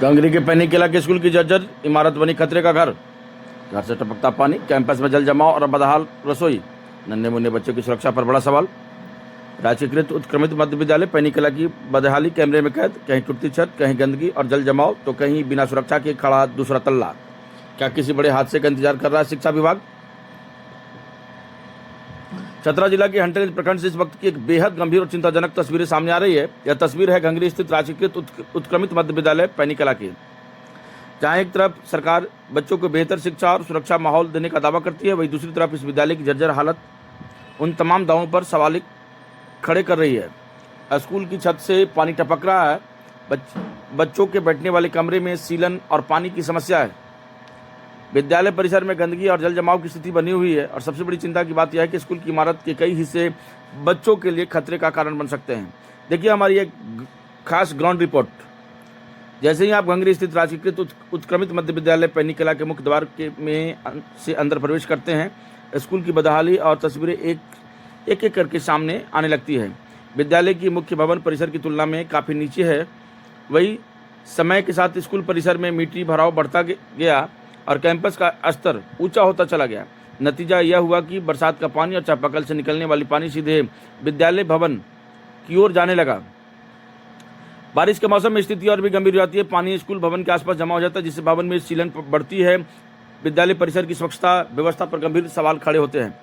कंगरी के पैनी किला के स्कूल की जर्जर इमारत बनी खतरे का घर से टपकता पानी, कैंपस में जल जमाव और बदहाल रसोई, नन्हे मुन्ने बच्चों की सुरक्षा पर बड़ा सवाल। राजकीयकृत उत्क्रमित मध्य विद्यालय पैनी किला की बदहाली कैमरे में कैद, कहीं टूटती छत, कहीं गंदगी और जल जमाव तो कहीं बिना सुरक्षा के खड़ा दूसरा तल्ला। क्या किसी बड़े हादसे का इंतजार कर रहा है शिक्षा विभाग? चतरा जिला के हंटरगंज प्रखंड से इस वक्त की एक बेहद गंभीर और चिंताजनक तस्वीरें सामने आ रही है। यह तस्वीर है घंगरी स्थित राजकीयकृत उत्क्रमित मध्य विद्यालय पैनी कला की, जहां एक तरफ सरकार बच्चों को बेहतर शिक्षा और सुरक्षा माहौल देने का दावा करती है, वहीं दूसरी तरफ इस विद्यालय की जर्जर हालत उन तमाम दावों पर सवाल खड़े कर रही है। स्कूल की छत से पानी टपक रहा है, बच्चों के बैठने वाले कमरे में सीलन और पानी की समस्या है, विद्यालय परिसर में गंदगी और जल जमाव की स्थिति बनी हुई है और सबसे बड़ी चिंता की बात यह है कि स्कूल की इमारत के कई हिस्से बच्चों के लिए खतरे का कारण बन सकते हैं। देखिए हमारी एक खास ग्राउंड रिपोर्ट। जैसे ही आप घंगरी स्थित राजकीयकृत उत्क्रमित मध्य विद्यालय पैनी कला के मुख्य द्वार में से अंदर प्रवेश करते हैं, स्कूल की बदहाली और तस्वीरें एक करके सामने आने लगती है। विद्यालय की मुख्य भवन परिसर की तुलना में काफ़ी नीचे है, वही समय के साथ स्कूल परिसर में मिट्टी भराव बढ़ता गया और कैंपस का स्तर ऊंचा होता चला गया। नतीजा यह हुआ कि बरसात का पानी और चापाकल से निकलने वाली पानी सीधे विद्यालय भवन की ओर जाने लगा। बारिश के मौसम में स्थिति और भी गंभीर हो जाती है। पानी स्कूल भवन के आसपास जमा हो जाता है, जिससे भवन में सीलन बढ़ती है। विद्यालय परिसर की स्वच्छता व्यवस्था पर गंभीर सवाल खड़े होते हैं।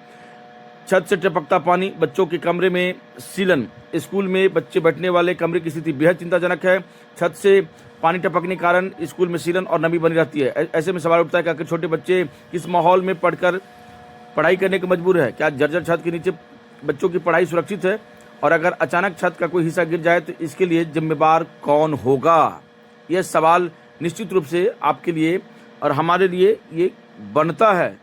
छत से टपकता पानी, बच्चों के कमरे में सीलन, स्कूल में बच्चे बैठने वाले कमरे की स्थिति बेहद चिंताजनक है। छत से पानी टपकने के कारण स्कूल में सीलन और नमी बनी रहती है। ऐसे में सवाल उठता है कि आखिर छोटे बच्चे किस माहौल में पढ़कर पढ़ाई करने को मजबूर है? क्या जर्जर छत के नीचे बच्चों की पढ़ाई सुरक्षित है? और अगर अचानक छत का कोई हिस्सा गिर जाए तो इसके लिए जिम्मेदार कौन होगा? यह सवाल निश्चित रूप से आपके लिए और हमारे लिए ये बनता है।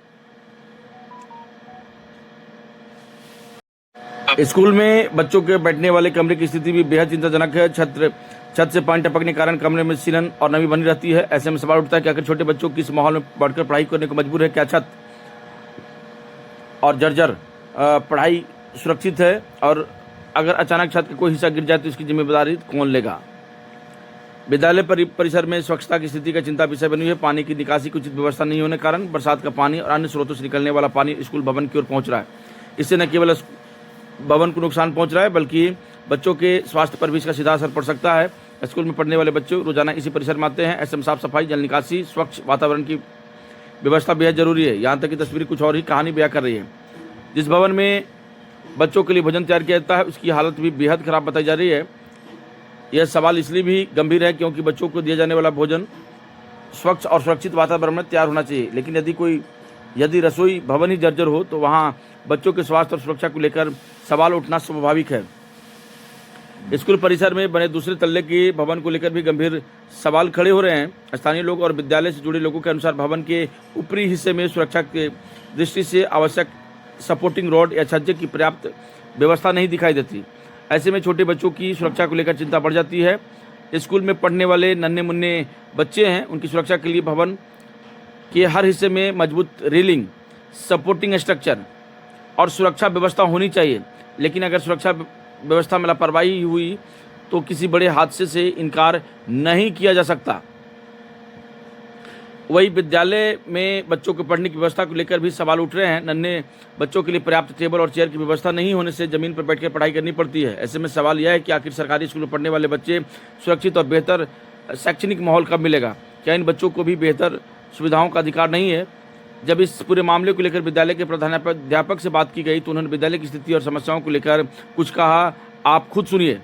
स्कूल में बच्चों के बैठने वाले कमरे की स्थिति भी बेहद चिंताजनक है। छत से पानी टपकने के कारण कमरे में सीलन और नमी बनी रहती है। ऐसे में सवाल उठता है कि आखिर छोटे बच्चों की इस माहौल में पढ़कर पढ़ाई करने को मजबूर है? क्या छत और जर्जर पढ़ाई सुरक्षित है? और अगर अचानक छत का कोई हिस्सा गिर जाए तो इसकी जिम्मेदारी कौन लेगा? विद्यालय परिसर में स्वच्छता की स्थिति का चिंता विषय बनी हुई है। पानी की निकासी की उचित व्यवस्था नहीं होने के कारण बरसात का पानी और अन्य स्रोतों से निकलने वाला पानी स्कूल भवन की ओर पहुंच रहा है। इससे न केवल भवन को नुकसान पहुंच रहा है बल्कि बच्चों के स्वास्थ्य पर भी इसका सीधा असर पड़ सकता है। स्कूल में पढ़ने वाले बच्चे रोजाना इसी परिसर में आते हैं। ऐसे में साफ सफाई, जल निकासी, स्वच्छ वातावरण की व्यवस्था बेहद जरूरी है। यहाँ तक कि तस्वीर कुछ और ही कहानी बयां कर रही है। जिस भवन में बच्चों के लिए भोजन तैयार किया जाता है उसकी हालत भी बेहद खराब बताई जा रही है। यह सवाल इसलिए भी गंभीर है क्योंकि बच्चों को दिया जाने वाला भोजन स्वच्छ और सुरक्षित वातावरण में तैयार होना चाहिए, लेकिन यदि रसोई भवन ही जर्जर हो तो वहाँ बच्चों के स्वास्थ्य और सुरक्षा को लेकर सवाल उठना स्वाभाविक है। स्कूल परिसर में बने दूसरे तल्ले के भवन को लेकर भी गंभीर सवाल खड़े हो रहे हैं। स्थानीय लोग और विद्यालय से जुड़े लोगों के अनुसार भवन के ऊपरी हिस्से में सुरक्षा की दृष्टि से आवश्यक सपोर्टिंग रॉड या छज्जे की पर्याप्त व्यवस्था नहीं दिखाई देती। ऐसे में छोटे बच्चों की सुरक्षा को लेकर चिंता बढ़ जाती है। स्कूल में पढ़ने वाले नन्हे मुन्ने बच्चे हैं, उनकी सुरक्षा के लिए भवन के हर हिस्से में मजबूत रेलिंग, सपोर्टिंग स्ट्रक्चर और सुरक्षा व्यवस्था होनी चाहिए। लेकिन अगर सुरक्षा व्यवस्था में लापरवाही हुई तो किसी बड़े हादसे से इनकार नहीं किया जा सकता। वही विद्यालय में बच्चों के पढ़ने की व्यवस्था को लेकर भी सवाल उठ रहे हैं। नन्हे बच्चों के लिए पर्याप्त टेबल और चेयर की व्यवस्था नहीं होने से जमीन पर बैठकर पढ़ाई करनी पड़ती है। ऐसे में सवाल यह है कि आखिर सरकारी स्कूल में पढ़ने वाले बच्चे सुरक्षित और बेहतर शैक्षणिक माहौल कब मिलेगा? क्या इन बच्चों को भी बेहतर सुविधाओं का अधिकार नहीं है? जब इस पूरे मामले को लेकर विद्यालय के प्रधानाध्यापक से बात की गई तो उन्होंने विद्यालय की स्थिति और समस्याओं को लेकर कुछ कहा। आप खुद सुनिए।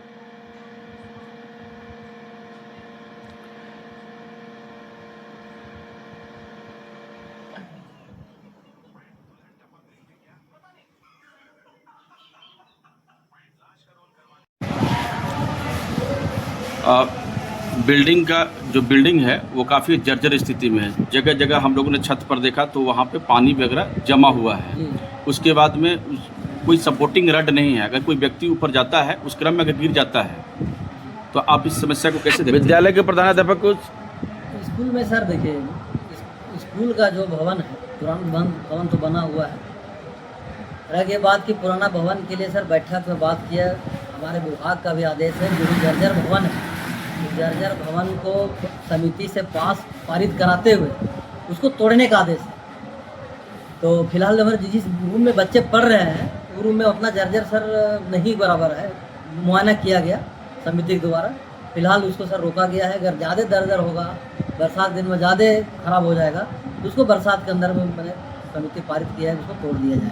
बिल्डिंग है वो काफ़ी जर्जर स्थिति में है। जगह जगह हम लोगों ने छत पर देखा तो वहाँ पे पानी वगैरह जमा हुआ है। उसके बाद में कोई सपोर्टिंग रड नहीं है। अगर कोई व्यक्ति ऊपर जाता है उस क्रम में अगर गिर जाता है तो आप इस समस्या को कैसे देखते? विद्यालय के प्रधानाध्यापक को स्कूल में सर देखिए, स्कूल का जो भवन है, पुराना भवन तो बना हुआ है। रह गई बात कि पुराना भवन के लिए सर बैठक में बात किया, हमारे विभाग का भी आदेश है जो जर्जर भवन है जर्जर भवन को समिति से पारित कराते हुए उसको तोड़ने का आदेश है। तो फिलहाल जिस रूम में बच्चे पढ़ रहे हैं वो रूम में अपना जर्जर सर नहीं बराबर है, मुआयना किया गया समिति के द्वारा। फिलहाल उसको सर रोका गया है। अगर ज़्यादा दर्जर होगा, बरसात दिन में ज़्यादा खराब हो जाएगा तो उसको बरसात के अंदर में मैंने समिति पारित किया है, उसको तोड़ दिया जाए।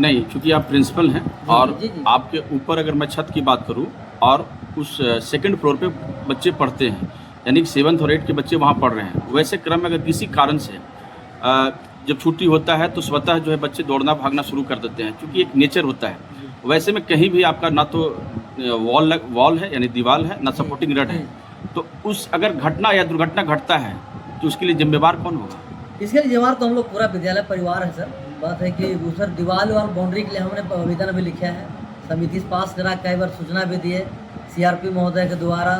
नहीं, क्योंकि आप प्रिंसिपल हैं और जी, जी। आपके ऊपर अगर मैं छत की बात करूं और उस सेकंड फ्लोर पे बच्चे पढ़ते हैं, यानी कि 7th और 8th के बच्चे वहां पढ़ रहे हैं, वैसे क्रम में अगर किसी कारण से जब छुट्टी होता है तो स्वतः जो है बच्चे दौड़ना भागना शुरू कर देते हैं, क्योंकि एक नेचर होता है। वैसे में कहीं भी आपका ना तो वॉल है यानी दीवार है, ना सपोर्टिंग रड है, तो उस अगर घटना या दुर्घटना घटता है तो उसके लिए जिम्मेवार कौन होगा? इसके लिए जिम्मेवार तो हम लोग पूरा विद्यालय परिवार है सर। बात है कि सर दीवार और बाउंड्री के लिए हमने आवेदन भी लिखा है, समिति से पास करा, कई बार सूचना भी दिए, सीआरपी महोदय के द्वारा,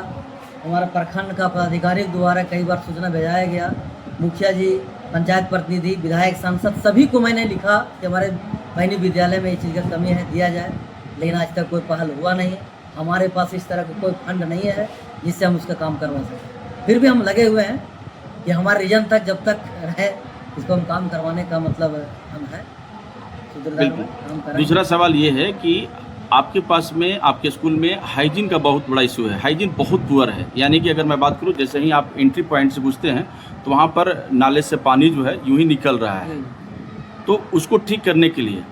हमारा प्रखंड का पदाधिकारी के द्वारा कई बार सूचना भेजाया गया, मुखिया जी, पंचायत प्रतिनिधि, विधायक, सांसद सभी को मैंने लिखा कि हमारे बहनी विद्यालय में इस चीज़ का कमी है, दिया जाए, लेकिन आज तक कोई पहल हुआ नहीं है। हमारे पास इस तरह का कोई फंड नहीं है जिससे हम उसका काम करवा सकें। फिर भी हम लगे हुए हैं कि हमारे रीजन तक जब तक रहे इसको हम काम करवाने का मतलब हम है बिल्कुल। दूसरा सवाल ये है कि आपके पास में आपके स्कूल में हाइजीन का बहुत बड़ा इशू है, हाइजीन बहुत पुअर है। यानी कि अगर मैं बात करूं, जैसे ही आप एंट्री पॉइंट से घुसते हैं तो वहां पर नाले से पानी जो है यूं ही निकल रहा है, तो उसको ठीक करने के लिए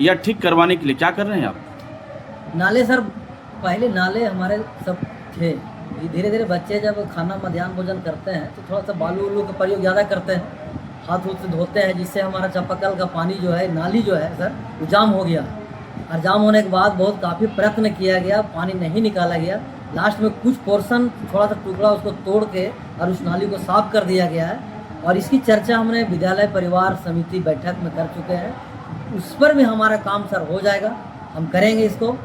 या ठीक करवाने के लिए क्या कर रहे हैं आप? नाले सर, पहले नाले हमारे सब थे, धीरे धीरे बच्चे जब खाना मध्याह्न भोजन करते हैं तो थोड़ा सा बालू उलू का प्रयोग ज़्यादा करते हैं, हाथ उथ से धोते हैं, जिससे हमारा चापाकल का पानी जो है, नाली जो है सर, वो जाम हो गया। और जाम होने के बाद बहुत काफ़ी प्रयत्न किया गया, पानी नहीं निकाला गया। लास्ट में कुछ पोर्शन, थोड़ा सा टुकड़ा उसको तोड़ के और उस नाली को साफ कर दिया गया है। और इसकी चर्चा हमने विद्यालय परिवार समिति बैठक में कर चुके हैं। उस पर भी हमारा काम सर हो जाएगा, हम करेंगे इसको।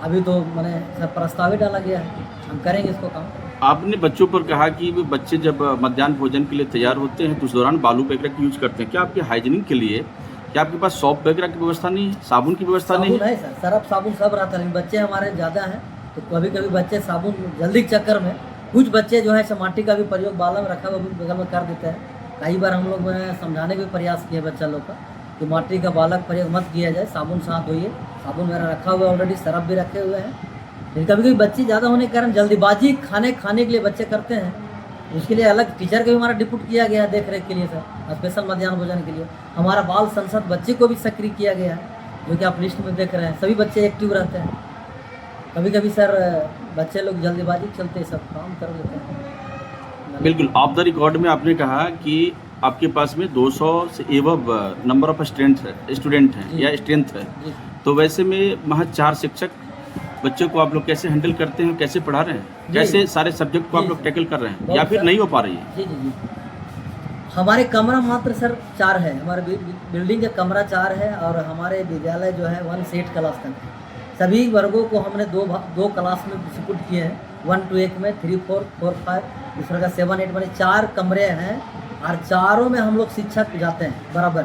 अभी तो मैंने सर प्रस्ताव ही डाला गया है, हम करेंगे इसको काम। आपने बच्चों पर कहा कि वे बच्चे जब मध्याह्न भोजन के लिए तैयार होते हैं तो उस दौरान बालू वगैरह का यूज करते हैं। क्या आपके हाइजीनिक के लिए क्या आपके पास सॉप वगैरह की व्यवस्था नहीं है, साबुन की व्यवस्था नहीं है? साबुन है सर, सरफ साबुन सब रहता है, लेकिन बच्चे हमारे ज़्यादा हैं तो कभी कभी बच्चे साबुन जल्दी के चक्कर में, कुछ बच्चे जो है टमाटी का भी प्रयोग बाला में रखा हुआ भी बगल में कर देते हैं। कई बार हम लोग समझाने के प्रयास किए बच्चा लोग का कि माटी का बालक प्रयोग मत किया जाए, साबुन साथ धोइए। साबुन मेरा रखा हुआ है ऑलरेडी, सरफ भी रखे हुए हैं। लेकिन कभी कभी बच्चे ज़्यादा होने के कारण जल्दीबाजी खाने के लिए बच्चे करते हैं, उसके लिए अलग टीचर का भी हमारा डिप्यूट किया गया है देख रेख के लिए सर, स्पेशल मध्याह्न भोजन के लिए। हमारा बाल संसद बच्चे को भी सक्रिय किया गया है, जो कि आप लिस्ट में देख रहे हैं, सभी बच्चे एक्टिव रहते हैं। कभी कभी सर बच्चे लोग जल्दीबाजी के चलते सब काम कर देते हैं। बिल्कुल। ऑफ द रिकॉर्ड में आपने कहा कि आपके पास में 200 से एबव नंबर ऑफ स्टूडेंट हैं या स्ट्रेंथ है, तो वैसे में महज 4 शिक्षक बच्चों को आप लोग कैसे हैंडल करते हैं, कैसे पढ़ा रहे हैं, कैसे सारे सब्जेक्ट को आप लोग टैकल कर रहे हैं, या फिर नहीं हो पा रही है? जी जी जी, हमारे कमरा मात्र सर 4 है, हमारे बिल्डिंग का कमरा 4 है और हमारे विद्यालय जो है 1 से 8 क्लास तक है। सभी वर्गों को हमने दो क्लास में डिस्ट्रीब्यूट किए हैं, 1 to 1 में, 3, 4, 4, 5, दूसरा का 7, 8 मैंने 4 कमरे हैं और चारों में हम लोग शिक्षक जाते हैं बराबर।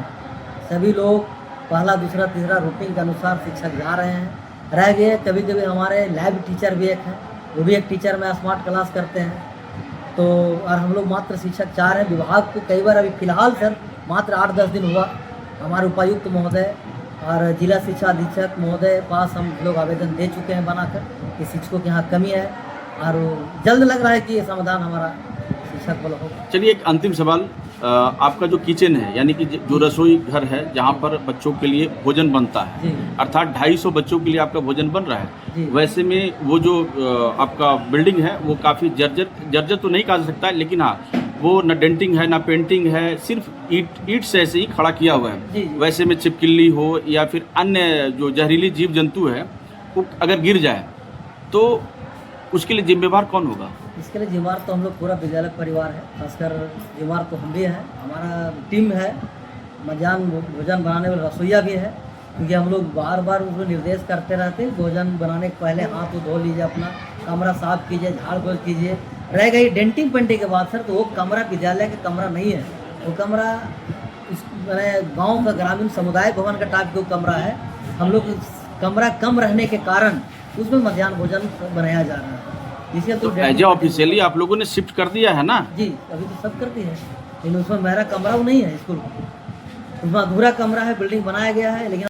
सभी लोग पहला दूसरा तीसरा रूटीन के अनुसार शिक्षक जा रहे हैं। रह गए कभी कभी हमारे लैब टीचर भी एक हैं, वो भी एक टीचर में स्मार्ट क्लास करते हैं। तो और हम लोग मात्र शिक्षक 4 हैं। विभाग को कई बार अभी फ़िलहाल सर मात्र 8-10 दिन हुआ, हमारे उपायुक्त महोदय और जिला शिक्षा अधीक्षक महोदय पास हम लोग आवेदन दे चुके हैं बनाकर कि शिक्षकों के यहाँ कमी है और जल्द लग रहा है कि ये समाधान हमारा शिक्षक वाला होगा। चलिए, एक अंतिम सवाल, आपका जो किचन है यानी कि जो रसोई घर है जहाँ पर बच्चों के लिए भोजन बनता है, अर्थात 250 बच्चों के लिए आपका भोजन बन रहा है, वैसे में वो जो आपका बिल्डिंग है वो काफ़ी जर्जर तो नहीं कहा जा सकता है, लेकिन हाँ वो न डेंटिंग है ना पेंटिंग है, सिर्फ ईट से ऐसे ही खड़ा किया हुआ है। वैसे में छिपकली हो या फिर अन्य जो जहरीली जीव जंतु है वो अगर गिर जाए तो उसके लिए जिम्मेवार कौन होगा? इसके लिए जिम्मेवार तो हम लोग पूरा विद्यालय परिवार है, खासकर जिम्मेवार तो हम भी हैं, हमारा टीम है, मध्याह्न भोजन बनाने वाले रसोईया भी है, क्योंकि हम लोग बार बार उसको निर्देश करते रहते हैं भोजन बनाने के पहले हाथ धो लीजिए, अपना कमरा साफ कीजिए, झाड़ पोछ कीजिए। रह गई डेंटिंग पेंटिंग के बाद सर, तो वो कमरा विद्यालय का कमरा नहीं है, वो कमरा इस गाँव का ग्रामीण समुदाय भवन का टाइप का कमरा है। हम लोग कमरा कम रहने के कारण उसमें मध्याह्न भोजन बनाया जा रहा है। इसलिए तो एज ए ऑफिशियली आप लोगों ने शिफ्ट कर दिया है ना? जी अभी तो सब करती है, लेकिन उसमें मेरा कमरा वो नहीं है स्कूल, उसमें अधूरा कमरा है, बिल्डिंग बनाया गया है लेकिन